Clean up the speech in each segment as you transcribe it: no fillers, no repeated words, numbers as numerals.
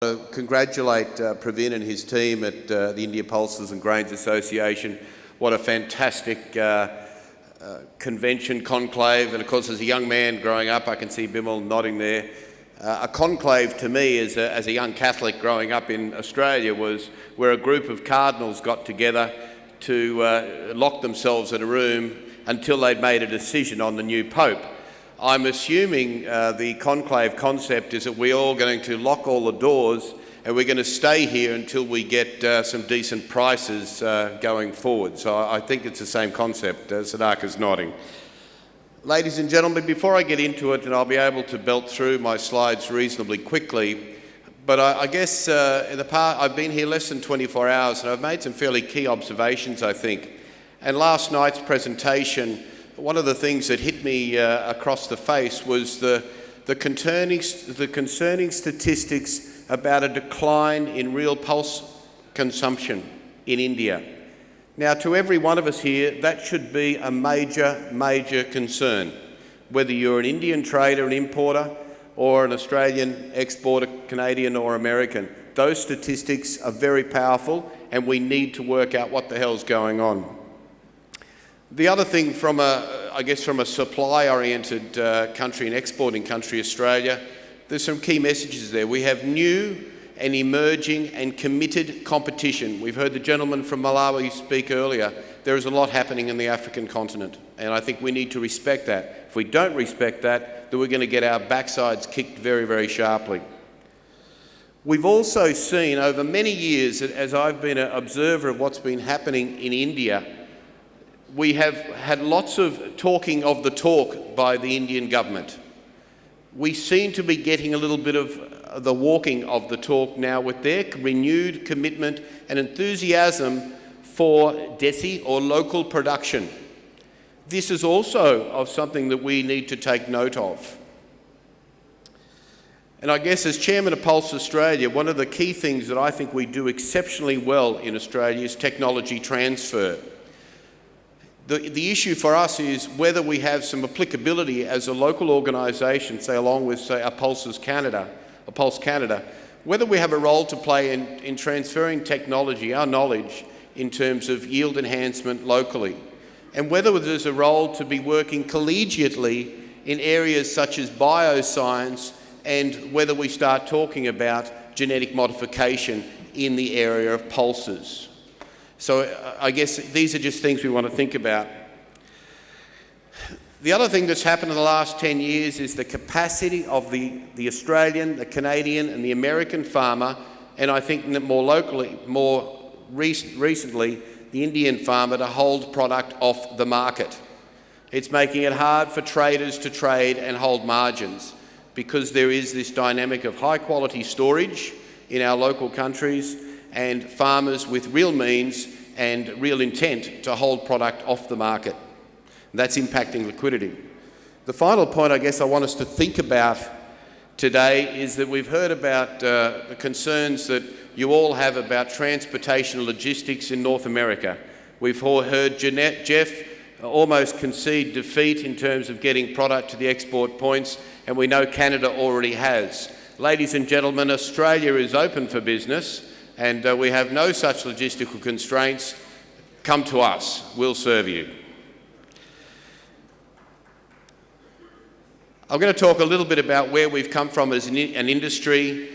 Congratulate Pravin and his team at the India Pulses and Grains Association. What a fantastic convention, Conclave, and of course as a young man growing up, I can see Bimal nodding there. A conclave to me as a young Catholic growing up in Australia was where a group of cardinals got together to lock themselves in a room until they'd made a decision on the new Pope. I'm assuming the conclave concept is that we're all going to lock all the doors and we're going to stay here until we get some decent prices going forward. So I think it's the same concept. Sadaka's nodding. Ladies and gentlemen, before I get into it, and I'll be able to belt through my slides reasonably quickly, but I guess in the past, I've been here less than 24 hours and I've made some fairly key observations, I think. And last night's presentation, one of the things that hit me across the face was the concerning statistics about a decline in real pulse consumption in India. Now, to every one of us here, that should be a major concern. Whether you're an Indian trader, an importer, or an Australian exporter, Canadian or American, those statistics are very powerful and we need to work out what the hell's going on. The other thing from a supply-oriented country and exporting country, Australia, there's some key messages there. We have new and emerging and committed competition. We've heard the gentleman from Malawi speak earlier. There is a lot happening in the African continent, and I think we need to respect that. If we don't respect that, then we're going to get our backsides kicked very sharply. We've also seen over many years, as I've been an observer of what's been happening in India, we have had lots of talking of the talk by the Indian government. We seem to be getting a little bit of the walking of the talk now with their renewed commitment and enthusiasm for desi or local production. This is also of something that we need to take note of. And I guess as Chairman of Pulse Australia, one of the key things that I think we do exceptionally well in Australia is technology transfer. The issue for us is whether we have some applicability as a local organisation, say along with, say, a Pulse Canada, whether we have a role to play in transferring technology, our knowledge, in terms of yield enhancement locally, and whether there's a role to be working collegiately in areas such as bioscience, and whether we start talking about genetic modification in the area of pulses. So I guess these are just things we want to think about. The other thing that's happened in the last 10 years is the capacity of the Australian, the Canadian and the American farmer, and I think more locally, more recently, the Indian farmer to hold product off the market. It's making it hard for traders to trade and hold margins because there is this dynamic of high quality storage in our local countries and farmers with real means and real intent to hold product off the market. That's impacting liquidity. The final point I guess I want us to think about today is that we've heard about the concerns that you all have about transportation and logistics in North America. We've all heard Jeff almost concede defeat in terms of getting product to the export points, and we know Canada already has. Ladies and gentlemen, Australia is open for business, and we have no such logistical constraints. Come to us, we'll serve you. I'm going to talk a little bit about where we've come from as an industry.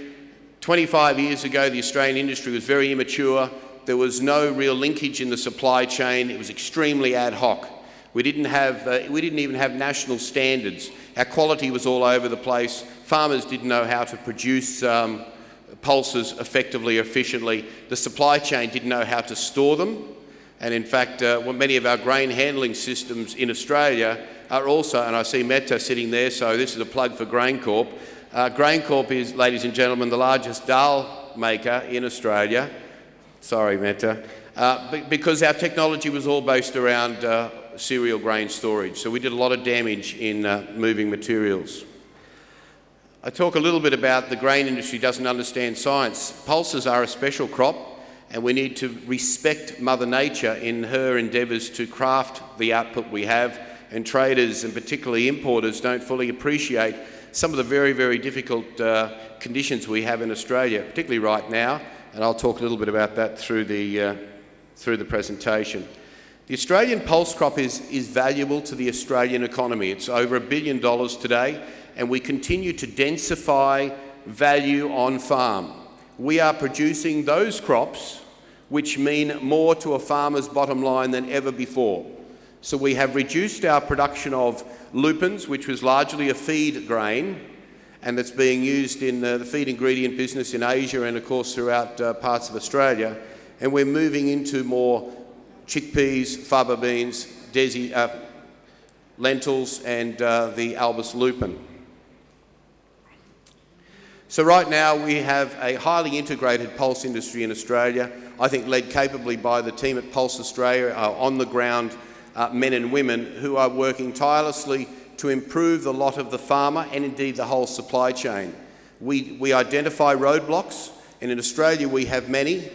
25 years ago, the Australian industry was very immature. There was no real linkage in the supply chain. It was extremely ad hoc. We didn't even have national standards. Our quality was all over the place. Farmers didn't know how to produce pulses effectively, efficiently. The supply chain didn't know how to store them. And in fact, many of our grain handling systems in Australia are also, and I see Meta sitting there, so this is a plug for GrainCorp. GrainCorp is, ladies and gentlemen, the largest dal maker in Australia. Sorry, Meta. Because our technology was all based around cereal grain storage. So we did a lot of damage in moving materials. I talk a little bit about the grain industry doesn't understand science. Pulses are a special crop and we need to respect Mother Nature in her endeavours to craft the output we have, and traders and particularly importers don't fully appreciate some of the very difficult conditions we have in Australia, particularly right now, and I'll talk a little bit about that through the presentation. The Australian pulse crop is valuable to the Australian economy. It's over $1 billion today, and we continue to densify value on farm. We are producing those crops which mean more to a farmer's bottom line than ever before. So we have reduced our production of lupins, which was largely a feed grain, and that's being used in the feed ingredient business in Asia and of course throughout parts of Australia. And we're moving into more chickpeas, faba beans, lentils and the albus lupin. So right now we have a highly integrated pulse industry in Australia, I think led capably by the team at Pulse Australia, on the ground men and women who are working tirelessly to improve the lot of the farmer and indeed the whole supply chain. We identify roadblocks, and in Australia we have many.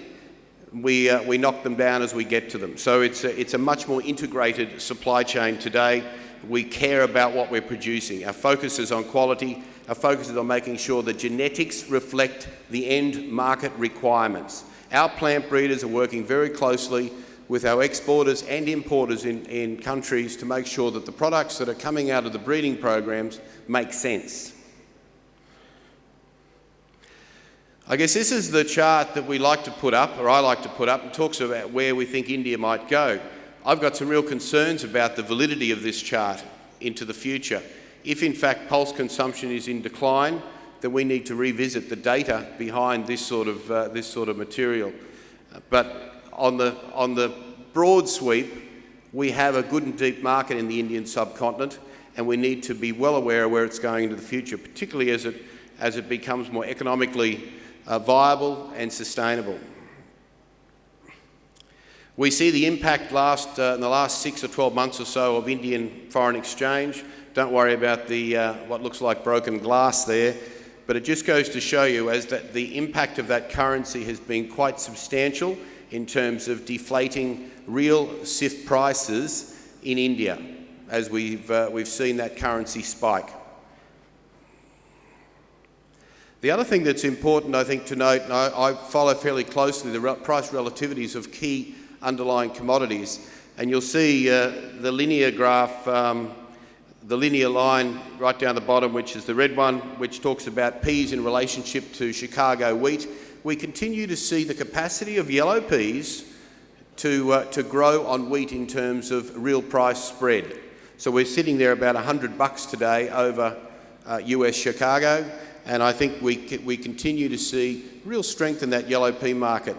We knock them down as we get to them. So it's a much more integrated supply chain today. We care about what we're producing. Our focus is on quality. Our focus is on making sure the genetics reflect the end market requirements. Our plant breeders are working very closely with our exporters and importers in countries to make sure that the products that are coming out of the breeding programs make sense. I guess this is the chart that we like to put up, or I like to put up, and talks about where we think India might go. I've got some real concerns about the validity of this chart into the future. If in fact pulse consumption is in decline, then we need to revisit the data behind this sort of material. But on the broad sweep, we have a good and deep market in the Indian subcontinent, and we need to be well aware of where it's going into the future, particularly as it becomes more economically viable and sustainable. We see the impact in the last 6 or 12 months or so of Indian foreign exchange. Don't worry about the what looks like broken glass there, but it just goes to show you that the impact of that currency has been quite substantial in terms of deflating real CIF prices in India, as we've seen that currency spike. The other thing that's important, I think, to note, and I follow fairly closely the price relativities of key underlying commodities, and you'll see the linear graph, the linear line right down the bottom, which is the red one, which talks about peas in relationship to Chicago wheat. We continue to see the capacity of yellow peas to grow on wheat in terms of real price spread. So we're sitting there about $100 today over US Chicago, and I think we continue to see real strength in that yellow pea market.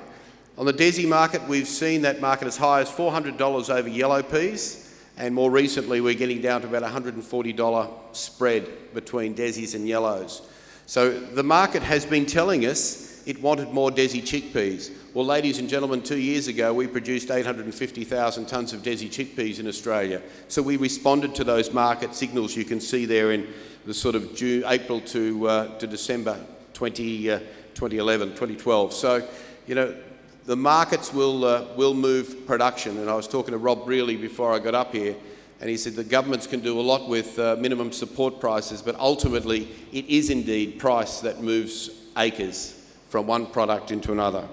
On the Desi market, we've seen that market as high as $400 over yellow peas, and more recently we're getting down to about $140 spread between Desis and yellows. So the market has been telling us it wanted more Desi chickpeas. Well, ladies and gentlemen, 2 years ago we produced 850,000 tonnes of Desi chickpeas in Australia. So we responded to those market signals you can see there in the sort of April to December 2011, 2012. So, you know, the markets will move production. And I was talking to Rob Brearley before I got up here, and he said the governments can do a lot with minimum support prices, but ultimately it is indeed price that moves acres from one product into another.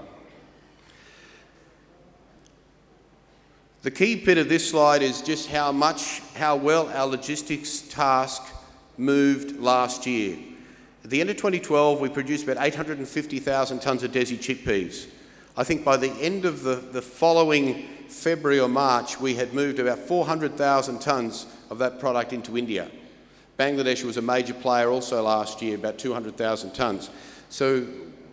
The key bit of this slide is just how well our logistics task moved last year. At the end of 2012, we produced about 850,000 tonnes of Desi chickpeas. I think by the end of the following February or March, we had moved about 400,000 tonnes of that product into India. Bangladesh was a major player also last year, about 200,000 tonnes. So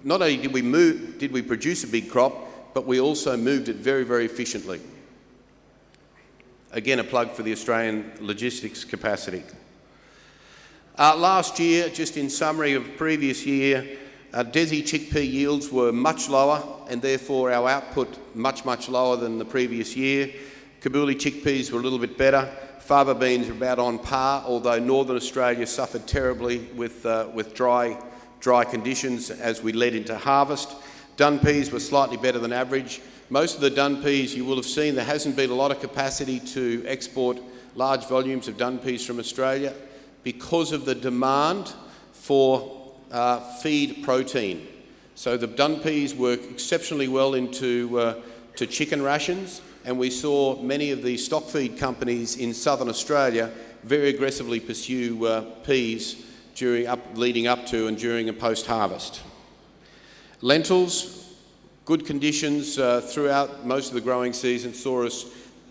not only did we produce a big crop, but we also moved it very, very efficiently. Again, a plug for the Australian logistics capacity. Last year, just in summary of previous year, Desi chickpea yields were much lower, and therefore our output much lower than the previous year. Kabuli chickpeas were a little bit better. Faba beans were about on par, although Northern Australia suffered terribly with dry conditions as we led into harvest. Dun peas were slightly better than average. Most of the dun peas, you will have seen, there hasn't been a lot of capacity to export large volumes of dun peas from Australia because of the demand for feed protein. So the dun peas work exceptionally well into to chicken rations, and we saw many of the stock feed companies in southern Australia very aggressively pursue peas leading up to and during and post-harvest. Lentils, good conditions throughout most of the growing season saw us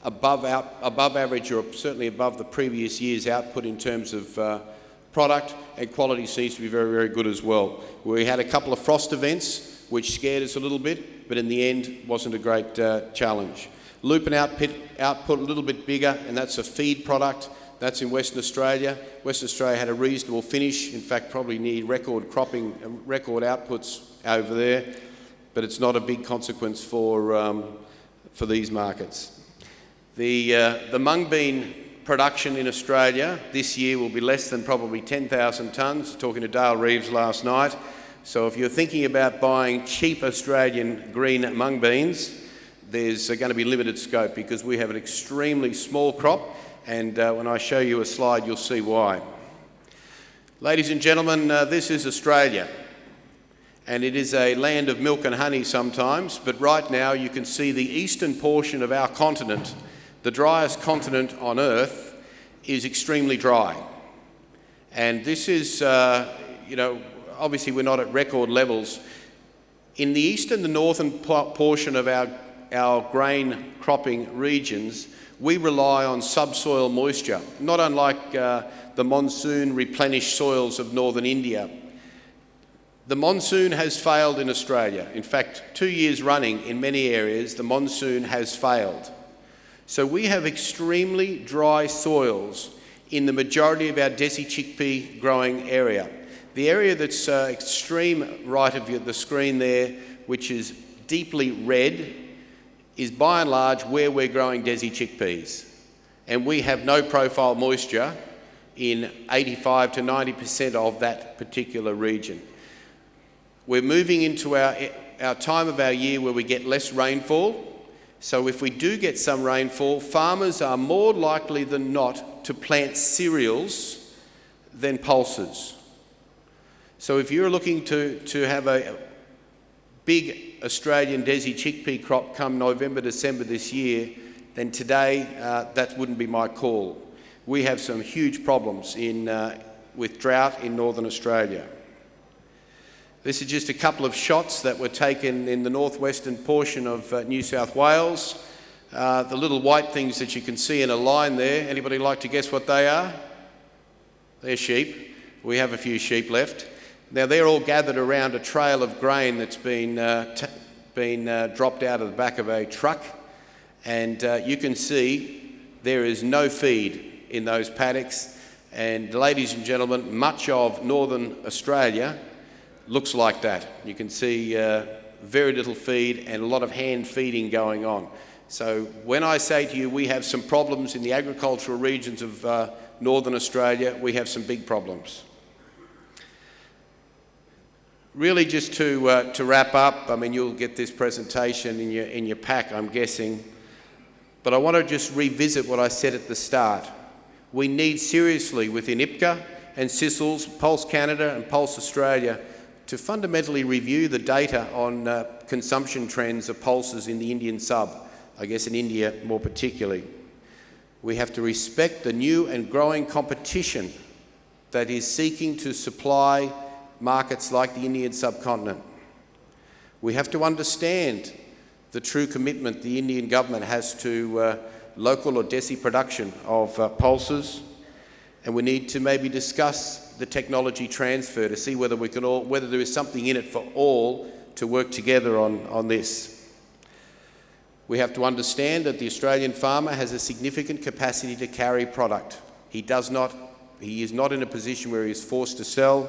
above average, or certainly above the previous year's output in terms of product, and quality seems to be very, very good as well. We had a couple of frost events which scared us a little bit, but in the end wasn't a great challenge. Lupin output a little bit bigger, and that's a feed product. That's in Western Australia. Western Australia had a reasonable finish, in fact probably near record cropping, record outputs over there, but it's not a big consequence for these markets. The mung bean production in Australia this year will be less than probably 10,000 tonnes, talking to Dale Reeves last night. So if you're thinking about buying cheap Australian green mung beans, there's going to be limited scope because we have an extremely small crop, and when I show you a slide you'll see why. Ladies and gentlemen, this is Australia, and it is a land of milk and honey sometimes, but right now you can see the eastern portion of our continent, the driest continent on Earth, is extremely dry. And this is, obviously we're not at record levels. In the eastern, the northern portion of our grain cropping regions, we rely on subsoil moisture, not unlike the monsoon replenished soils of northern India. The monsoon has failed in Australia. In fact, 2 years running in many areas, the monsoon has failed. So we have extremely dry soils in the majority of our desi chickpea growing area. The area that's extreme right of the screen there, which is deeply red, is by and large where we're growing desi chickpeas. And we have no profile moisture in 85 to 90% of that particular region. We're moving into our time of our year where we get less rainfall. So if we do get some rainfall, farmers are more likely than not to plant cereals than pulses. So if you're looking to have a big Australian desi chickpea crop come November, December this year, then today that wouldn't be my call. We have some huge problems with drought in northern Australia. This is just a couple of shots that were taken in the northwestern portion of New South Wales. The little white things that you can see in a line there, anybody like to guess what they are? They're sheep. We have a few sheep left. Now they're all gathered around a trail of grain that's been dropped out of the back of a truck, and you can see there is no feed in those paddocks. And ladies and gentlemen, much of northern Australia looks like that. You can see very little feed and a lot of hand feeding going on. So when I say to you we have some problems in the agricultural regions of northern Australia, we have some big problems. Really just to wrap up, I mean you'll get this presentation in your pack I'm guessing, but I want to just revisit what I said at the start. We need seriously within IPCA and CISL's, Pulse Canada and Pulse Australia, to fundamentally review the data on consumption trends of pulses in the Indian sub, I guess in India more particularly. We have to respect the new and growing competition that is seeking to supply markets like the Indian subcontinent. We have to understand the true commitment the Indian government has to local or desi production of pulses, and we need to maybe discuss the technology transfer to see whether there is something in it for all to work together on this. We have to understand that the Australian farmer has a significant capacity to carry product. He is not in a position where he is forced to sell.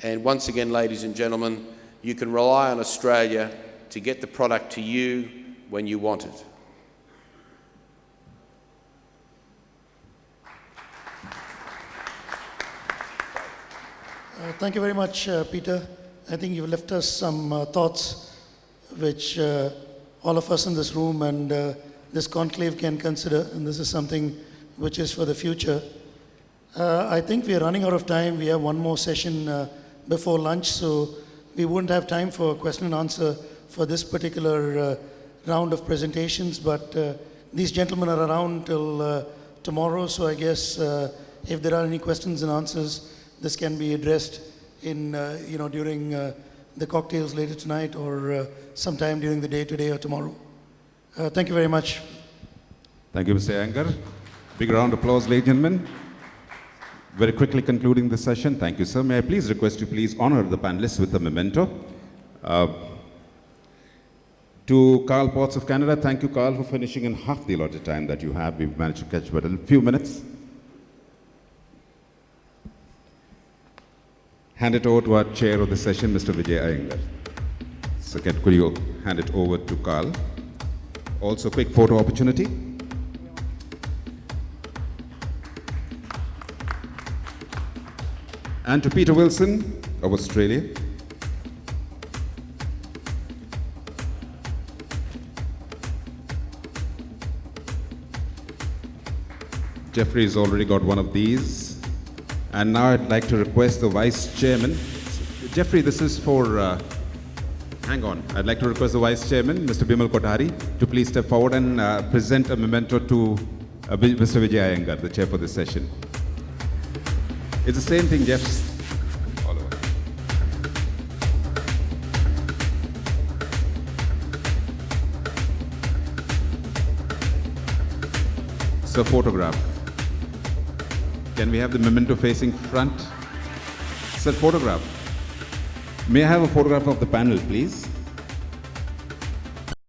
And once again, ladies and gentlemen, you can rely on Australia to get the product to you when you want it. Thank you very much, Peter. I think you've left us some thoughts which all of us in this room and this conclave can consider, and this is something which is for the future. I think we are running out of time. We have one more session before lunch, so we wouldn't have time for question and answer for this particular round of presentations, but these gentlemen are around till tomorrow, so I guess if there are any questions and answers, this can be addressed in, during the cocktails later tonight or sometime during the day today or tomorrow. Thank you very much. Thank you, Mr. Iyengar. Big round of applause, ladies and gentlemen. Very quickly concluding this session. Thank you, sir. May I please request you please honor the panelists with a memento. To Carl Potts of Canada, thank you, Carl, for finishing in half the allotted time that you have. We've managed to catch but a few minutes. Hand it over to our chair of the session, Mr. Vijay Iyengar. So could you hand it over to Carl? Also, quick photo opportunity. And to Peter Wilson of Australia. Jeffrey has already got one of these. And now I'd like to request the Vice Chairman. Jeffrey, this is for, hang on. I'd like to request the Vice Chairman, Mr. Bimal Kothari, to please step forward and present a memento to Mr. Vijay Iyengar, the chair for this session. It's the same thing, Jeff. All over. So, photograph. Can we have the memento facing front? Sir, photograph. May I have a photograph of the panel, please?